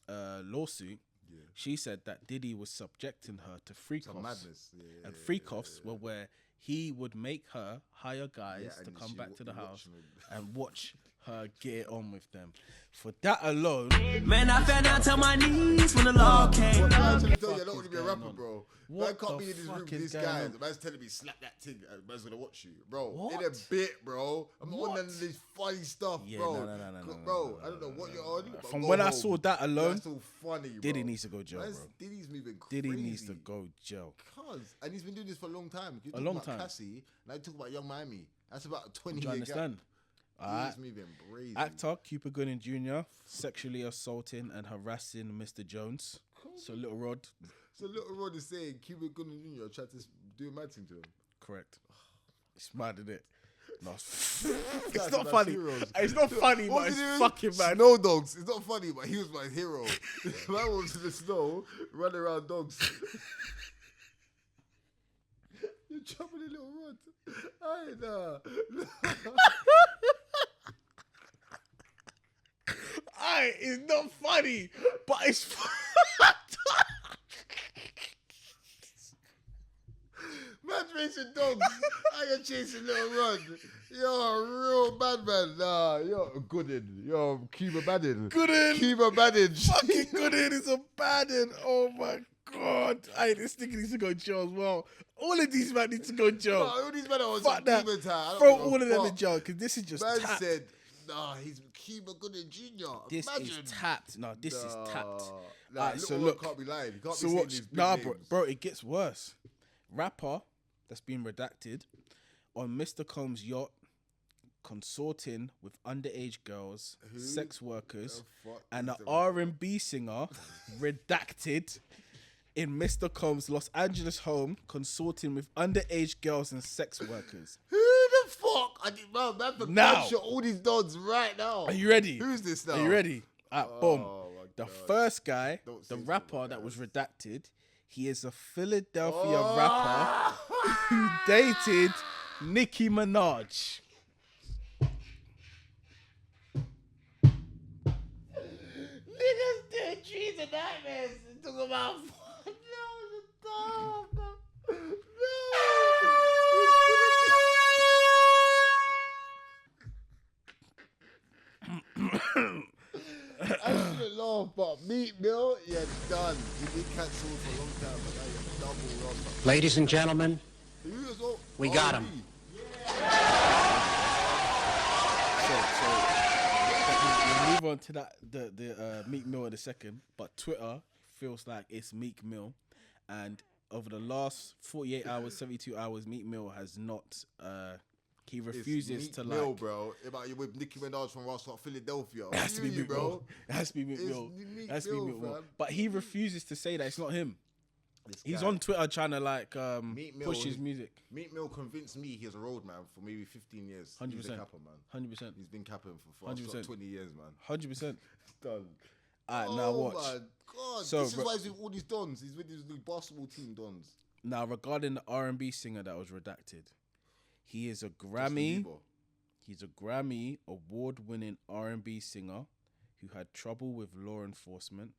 lawsuit, Yeah. she said that Diddy was subjecting her to freak Some offs, madness. Yeah, and freak offs were where he would make her hire guys Yeah, to and come she back to the would house watch them. and watch her get it on with them. For that alone, Man, I fell down to my knees when the law came. But I'm trying to tell you, I fuck don't want is to be a going rapper, on? bro. What Man can't the be in this room fuck with is these going guys. on? The man's telling me, slap that thing, and man's gonna watch you. Bro, What? in a bit, bro. I'm not on What? none of this funny stuff, Yeah, bro. no, Bro, I don't know what you're on. but from go when I home. saw that alone, That's so funny, bro. Diddy needs to go jail, Man's- bro. Diddy's moving crazy. Diddy needs to go jail. And he's been doing this for a long time. You A talk long about time. Cassie, and I talk about Young Miami. That's about a 20 Do you year understand? gap. Alright. He's moving crazy. Actor Cuba Gooding Jr. sexually assaulting and harassing Mr. Jones. So Little Rod, So Little Rod is saying Cuba Gooding Jr. tried to do a mad thing to him. correct. It's mad, isn't it? No, it's That's not my funny. heroes. It's not funny, What but was it's he doing? fucking mad. Snow dogs. It's not funny, but he was my hero. Man was in the snow, running around dogs. You're chopping a little rod. Aye, nah. Aye, it's not funny, but it's. Man's racing dogs. How you chasing little Rod? You're a real bad man. Nah, you're a good in. You're Cuba Baddin. Good in. Cuba Baddin. Fucking good in is a bad in. Oh my god. Aye, this nigga needs to go to jail as well. All of these men need to go to jail. Nah, all these men are on Fuck some that. demon time. I don't Throw give a all of them in fuck. jail because this is just Man tapped. said, nah, he's Cuba Gooding Jr. This Imagine. is tapped. No, this is tapped. Nah, Alright, so Lil Rod look. can't be lying. He can't So be saying watch. these big Nah, names. bro, it gets worse. Rapper that's been redacted on Mr. Combs' yacht, consorting with underage girls, sex workers, fuck and is an the- R&B singer redacted in Mr. Combs' Los Angeles home, consorting with underage girls and sex workers. Who the fuck? I did, man for Now. gunshot all these dons right now. Are you ready? Who's this now? Are you ready? Boom. Oh, my The God. first guy, Don't the say something rapper like that that. was redacted, he is a Philadelphia Oh. rapper who dated Nicki Minaj. Niggas doing dreams and nightmares. Talking about no, I shouldn't laugh, but Meat Mill, you're done. You've been cancelled for a long time, but now you're double roster. Ladies and gentlemen, Who is all- We got R&B? him. We'll move on to that the Meek Mill in a second, but Twitter feels like it's Meek Mill, and over the last 48 hours, 72 hours, Meek Mill has not. He It's refuses Meat to Mill, like. bro. About you with Nicki Minaj from Rostock, Philadelphia. It has to be You, Meek bro. Mill. It has to be Meek It's Mill. Meek It has to be Mill, Meek Mill. fam. But he refuses to say that it's not him. This He's guy. on Twitter trying to like Meek Mill, push his music. Meat Mill convinced me he's a roadman for maybe 15 years. 100%. He's a capper, man. 100%. He's been capping for 100%. 20 years, man. 100%. Done. Alright, now watch. Oh my God. So, this is bro- why he's with all these dons. He's with his new basketball team dons. Now regarding the R&B singer that was redacted, he is a Grammy. Justin Bieber. He's a Grammy award-winning R&B singer who had trouble with law enforcement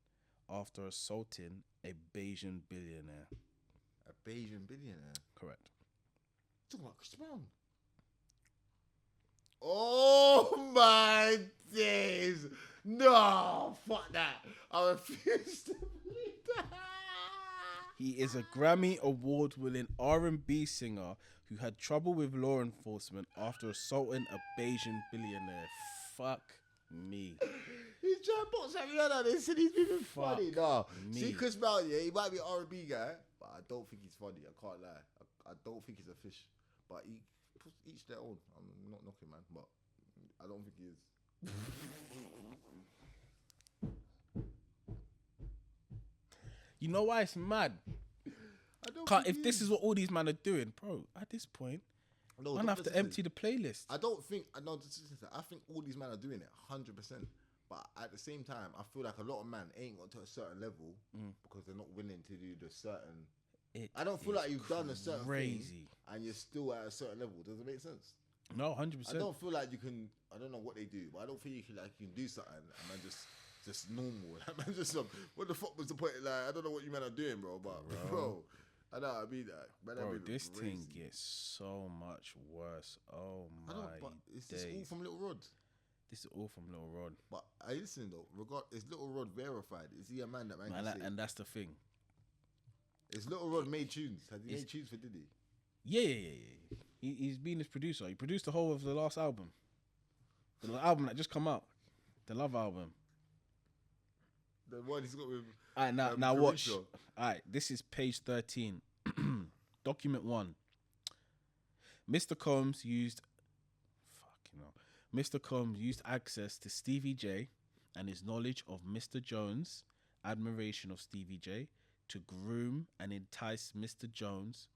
after assaulting a Bayesian billionaire. A Bayesian billionaire. Correct. Talking about Chris Brown. Oh my days. No, fuck that. I refuse to believe that. He is a Grammy award-winning R&B singer who had trouble with law enforcement after assaulting a Bayesian billionaire. Fuck me. He's trying to box Ariana. They said he's been funny. Nah. me. See Chris Brown, yeah, he might be an R&B guy, but I don't think he's funny. I can't lie. I don't think he's a fish. But each their own. I'm not knocking, man, but I don't think he is. You know why it's mad? I don't Can't, think if he this is what all these men are doing, bro, at this point, No, man don't have to listen. empty the playlist. I don't think I think all these men are doing it 100%. But at the same time, I feel like a lot of men ain't got to a certain level because they're not willing to do the certain. I don't feel like you've done a certain crazy. thing and you're still at a certain level. Does it make sense? No, I 100%. don't feel like you can. I don't know what they do, but I don't think you can do something and man just normal. Man, just what the fuck was the point? Like I don't know what you men are doing, bro. But bro, I know I mean that. Man, Bro, I mean, this thing crazy. gets so much worse. Oh I my don't. But it's just all days. from Lil Rod. This is all from Lil Rod. But I listen though. Is Little Rod verified? Is he a man that man Man, can say? and that's the thing. Is Little Rod made tunes? Has he made tunes for Diddy? Yeah. He's been his producer. He produced the whole of the last album. The album that just come out. The Love album. The one he's got with. Alright, now watch. Caruso. Alright, this is page 13. Document 1. Mr. Combs used access to Stevie J and his knowledge of Mr. Jones' admiration of Stevie J to groom and entice Mr. Jones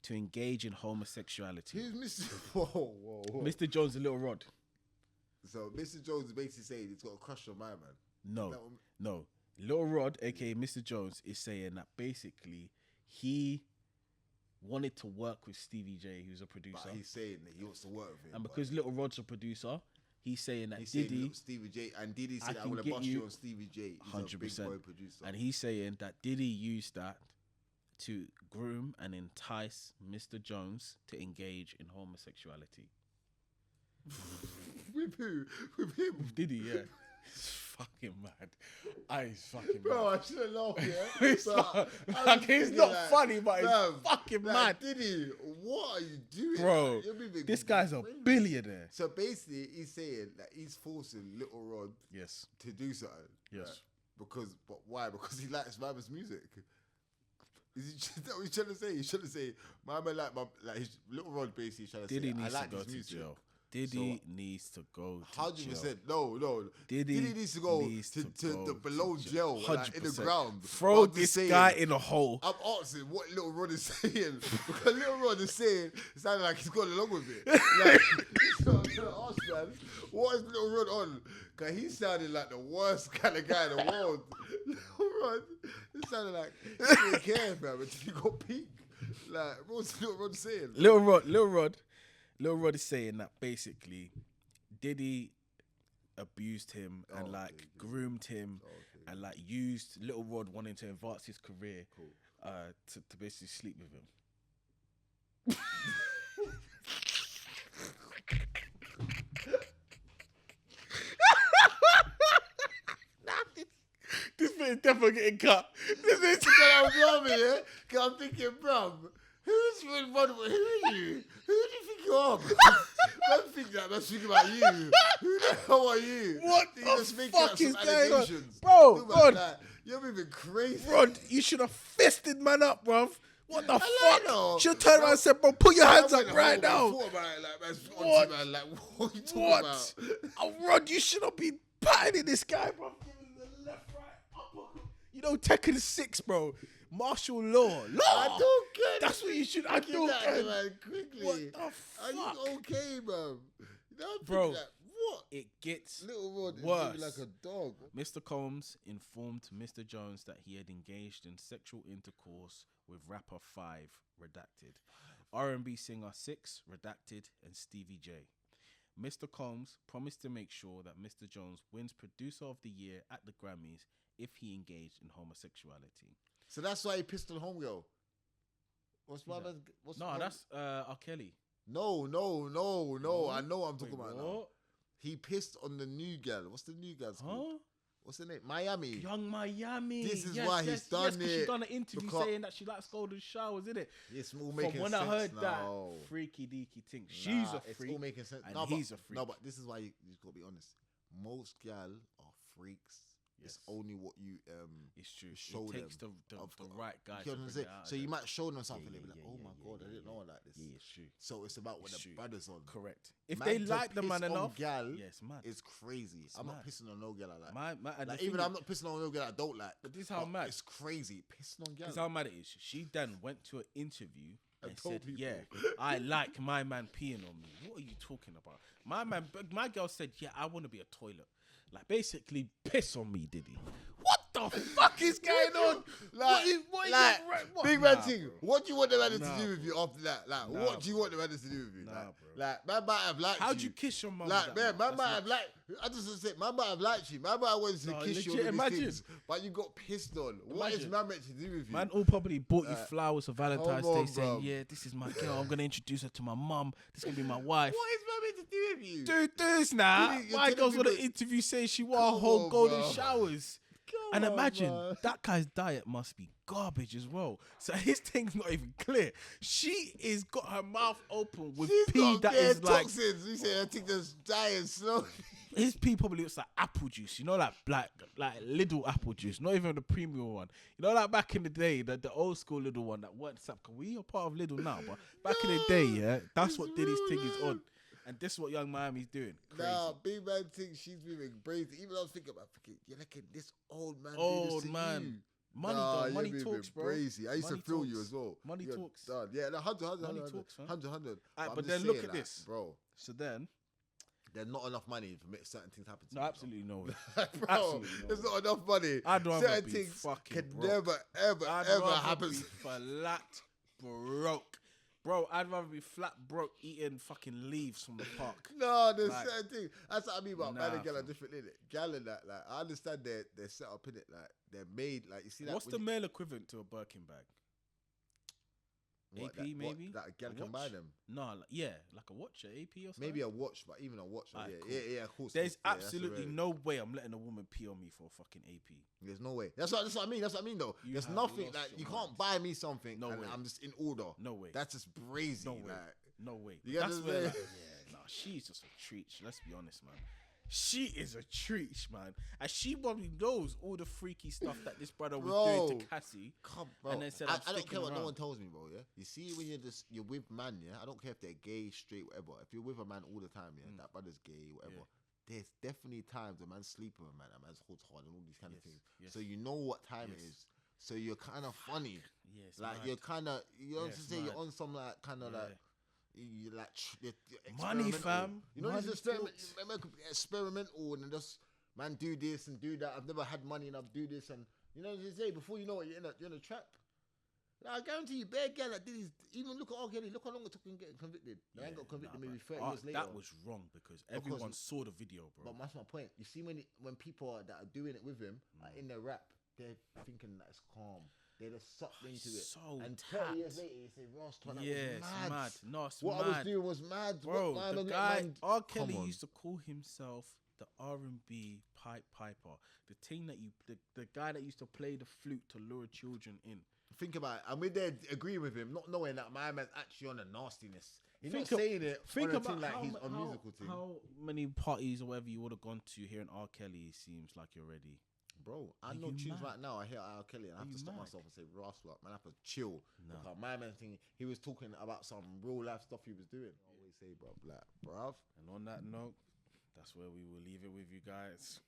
to engage in homosexuality. Who's Mr. Whoa. Mr. Jones and Lil Rod. So Mr. Jones is basically saying he's got a crush on my man. No. Lil Rod, aka Mr. Jones, is saying that basically he wanted to work with Stevie J, who's a producer. But he's saying that he wants to work with him. And because Lil Rod's a producer, he's saying that he's Diddy... saying, Stevie J, and Diddy said, I want to bust you on Stevie J. He's 100%. a big boy producer. And he's saying that Diddy used that to groom and entice Mr. Jones to engage in homosexuality. With who? With him? With Diddy, yeah. It's fucking mad. It's fucking Bro, mad. I shouldn't laugh, yeah? It's not funny, but it's fucking mad. Diddy, what are you doing? Bro, this guy's a billionaire. So basically, he's saying that he's forcing Lil Rod to do something. Yes. But why? Because he likes Mama's music. Is that what he's trying to say? He's trying to say, Mama his Lil Rod basically trying to Diddy say, I needs like to go his to music. jail. Diddy needs to go to 100%. jail. No. Diddy needs to go to the below jail, like, in the ground. Throw this guy in a hole. I'm asking what Lil Rod is saying. Because Lil Rod is saying, it sounded like he's gone along with it. Like, so I'm trying to ask, man, what is Lil Rod on? Because he sounded like the worst kind of guy in the world. Lil Rod, it sounded like he didn't care, man, until he got peak. Like, what's Lil Rod saying? Lil Rod is saying that basically Diddy abused him and groomed him and used Lil Rod wanting to advance his career to basically sleep with him. This bit is definitely getting cut. This is because I was laughing, yeah? Because I'm thinking, bruv, who are you? Who do you think you are? Don't think that. Let's think about you. Who the hell are you? What you the fuck is going on? Bro, Rod. You're moving crazy. Rod, you should have fisted man up, bruv. What the I fuck? Should have turned around and said, bro, put your hands up right now. What are you talking about? Oh, Rod, you should have been patting this guy, bro. Giving the left, right, uppercut. You know, Tekken 6, bro. Martial law. I don't get That's what you should. I don't that, get man, quickly. What the fuck? Are you okay, man? Bro, that. What? It gets Little Rod worse. Is like a dog. Mr. Combs informed Mr. Jones that he had engaged in sexual intercourse with rapper 5, redacted, R&B singer 6, redacted, and Stevie J. Mr. Combs promised to make sure that Mr. Jones wins Producer of the Year at the Grammys if he engaged in homosexuality. So that's why he pissed on Homegirl. That's R. Kelly. No. I know what I'm talking about what? now. He pissed on the new girl. What's the new girl's called? What's her name? Miami. Young Miami. This is why he's done it. She done an interview saying that she likes golden showers, isn't it? It's all making sense. From when I heard now. that freaky deaky thing, she's a freak. It's all making sense. And he's a freak. No, but this is why you got to be honest. Most gal are freaks. It's only what you it's true. show it takes them. the right guy to bring it out. So you might show them something. They'll be like, "Oh my god, I didn't know I like this." Yeah, it's true. So it's about what the brother's on. Correct. If they like the man enough, it's mad. It's crazy. I'm not pissing on no girl I like. Like even I'm not pissing on no girl I don't like. But this is how mad. It's crazy. Pissing on girl. This is how mad it is. She then went to an interview and said, people. "Yeah, I like my man peeing on me." What are you talking about? My girl said, "Yeah, I want to be a toilet." Like basically, piss on me, Diddy. What the fuck is going on? Big man thing. What do you want the man to do with you after that? Like, what do you want the man to do with you? Bro. Like, man might have liked you. How'd you kiss your mum? Like, man might have liked. I just said, man might have liked you. Man might have wanted to kiss you. Imagine. Things, but you got pissed on. What is man meant to do with you? Man all probably bought you flowers for Valentine's Day, saying, bro. "Yeah, this is my girl. I'm gonna introduce her to my mum. This is gonna be my wife." What is man meant to do with you? Dude, this now. My girl's on an interview saying she won a whole golden showers. And imagine that guy's diet must be garbage as well. So his thing's not even clear. She is got her mouth open with pee that is like toxins. You say I think that's dying slowly. His pee probably looks like apple juice, you know, like little apple juice, not even the premium one. You know, like back in the day, the old school little one that weren't sap. We are part of Lidl now, but back in the day, yeah, that's what Diddy's thing is on. And this is what Young Miami's doing. Crazy. Nah, big man thinks she's moving crazy. Even I was thinking about, you're like this old man. Old man. Money, though. Money you're talks, bro. Crazy. I used Money to feel talks. you as well. Money You're talks. done. Yeah, 100, Money talks, man. 100. But I'm then just look saying, at like, this, bro. So then, There's not enough money to make certain things happen to no, you. absolutely no way. Bro, Absolutely no there's way. not enough money. I'd rather certain be things fucking can broke. never, ever, I'd ever rather happen. be flat broke. Bro, I'd rather be flat broke eating fucking leaves from the park. No, there's Like, certain things. That's what I mean about nah, man and gal are fam. different, innit? Gal and that, like, I understand they're set up in it, like they're made, like you see that. What's the male equivalent to a Birkin bag? AP maybe? That a gal A can buy watch? them. No, like a watch, an AP or something. Maybe a watch, but even a watch, Alright, cool. yeah, of course. There's yeah, that's absolutely rare. no way I'm letting a woman pee on me for a fucking AP. There's no way. That's what I mean. That's what I mean, though. You There's have nothing lost like your you mind. can't buy me something. No and way. I'm just in order. No way. That's just crazy. No way. Like, No way. You get That's what I'm where, saying? she's just a treat. Let's be honest, man. She is a treat, man. And she probably knows all the freaky stuff that this brother was doing to Cassie. Come, bro. And then said, I don't sticking care what no around. one tells me, bro. Yeah. You see, when you're with man, yeah. I don't care if they're gay, straight, whatever. If you're with a man all the time, yeah, that brother's gay, whatever. Yeah. There's definitely times a man's sleeping with a man, a man's holds hard, and all these kind of things. yes. So you know what time it Yes. is. So you're kind of funny. Yes, Like mad. you're kind of, you know what I'm Yes, saying? You're mad. on some like kind of Yeah. like. You like you're Money, experimental. fam. You know Money these experimental and just man do this and do that. I've never had money and I've do this and you know they say before you know it you're in a trap. Like, I guarantee you, bad girl that did his. Even look at R. Kelly. Look how long it took him getting convicted. They ain't got convicted maybe 30 years later. That was wrong because everyone saw the video, bro. But that's my point. You see when people that are doing it with him are in their rap, they're thinking that it's calm. They're just sucked into it. So and tapped. 30 years later, you say, Ross, that Yeah, was mad. mad. No, it's what mad. I was doing was mad. Bro, What the man- guy, man- R. Come Kelly on. used to call himself the R&B piper. The thing that the guy that used to play the flute to lure children in. Think about it. I'm with there agreeing with him, not knowing that my man's actually on the nastiness. He's Think not of- saying it Think on a about thing like how, he's on how- musical thing. how many parties or whatever you would have gone to hearing R. Kelly seems like you're ready. Bro, I Are know you tunes mad? right now. I hear R. Kelly and I have Are to you stop mad? myself and say, Ross, look, man, I have to chill. No. Because my man thing, he was talking about some real life stuff he was doing. I always say, bro, like, bruv. And on that note, that's where we will leave it with you guys.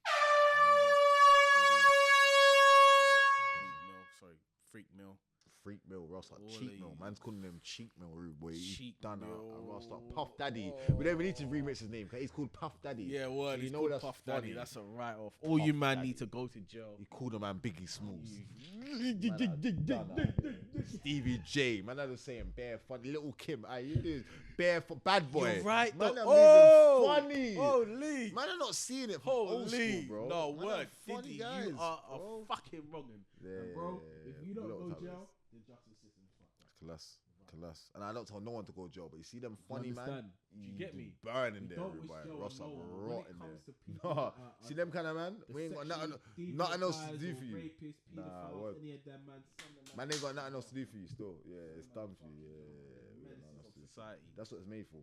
Freak Mill. Freak Mill, Ross, like All cheap of mill. you. Man's calling him cheap mill, rude boy. He's Cheap done Mill. and Ross, like Puff Daddy. We don't even need to remix his name because he's called Puff Daddy. Yeah, word. So He's know called that's Puff funny. Daddy. That's a write-off. All you man need to go to jail. He called a man Biggie Smalls. Stevie J, man, I was saying bare funny. Little Kim, you do bare for bad boy. You're right, man. though. Oh, funny. Holy. Man, I'm not seeing it from old school, Holy. bro. No, Man, word. I'm funny Diddy, guys, you are bro. a fucking wrongin'. And bro, if you don't go jail, the justice system's fucked up. Class. And I don't tell no one to go to jail, but you see them funny man. understand? You get me? Burning We there, don't wish everybody. jail Ross, on I'm no one. When it rotting comes there. to people No, that are- see them kind of man. We ain't got nothing else to do for you. Rapists, Nah, pedophiles, word. any of them, man. Man ain't got nothing else to do for you still. Yeah, it's done for you. Yeah, Menaces of society. that's what it's made for.